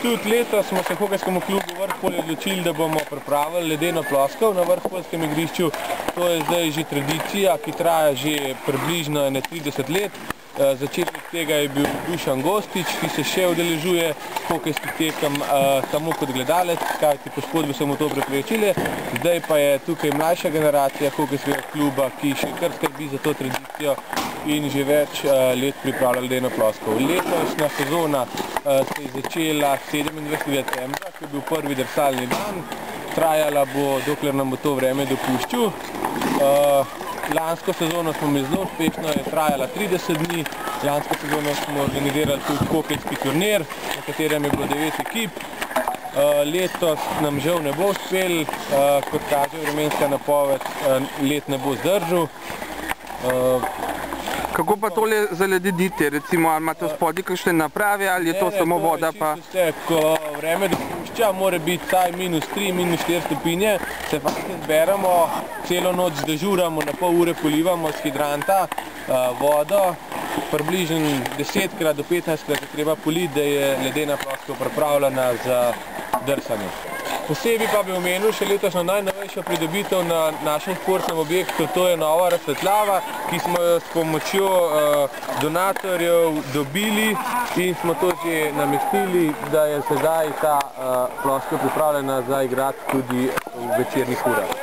Tudi letos smo se v hokejskemu klubu Vrhpolju odločili, da bomo pripravili ledeno ploskal na vrhpoljskem igrišču. To je zdaj že tradicija, ki traja že približno 30 let. Začetnik tega je bil Dušan Gostič, ki se še udeležuje hokejskih tekem samo kot gledalec, kajti poškodbe so mu to preprečile. Zdaj pa je tukaj mlajša generacija hokejskega kluba, ki še kar skrbi za to tradicijo in že več let pripravlja ledeno ploskal. Letošnja sezona se je začela 27. decembra, ko je bil prvi drsalni dan. Trajala bo, dokler nam bo to vreme dopuščil. Lansko sezono smo imeli zelo uspešno, je trajala 30 dni. Lansko sezono smo organizirali tudi hokejski turnir, na katerem je bilo 9 ekip. Letos nam žal ne bo uspel, kot kaže vremenska napoved, let ne bo zdržal. Kako pa tole zalediti? Recimo, ali imate v spodnji kakšne naprave ali je to samo voda? Ko vreme dopušča, mora biti vsaj -3, -4 stopinje. Se fakti zberemo, celo noč dežuramo, na pol ure polivamo z hidranta vodo. Približno 10 do 15 krat je treba politi, da je ledena ploskal pripravljena za drsanje. Posebej pa bi omenil še letošnjo najnovejšo pridobitev na našem športnem objektu, to je nova razsvetljava, ki smo jo s pomočjo donatorjev dobili in smo to že namestili, da je sedaj ta ploska pripravljena za igrati tudi v večernih urah.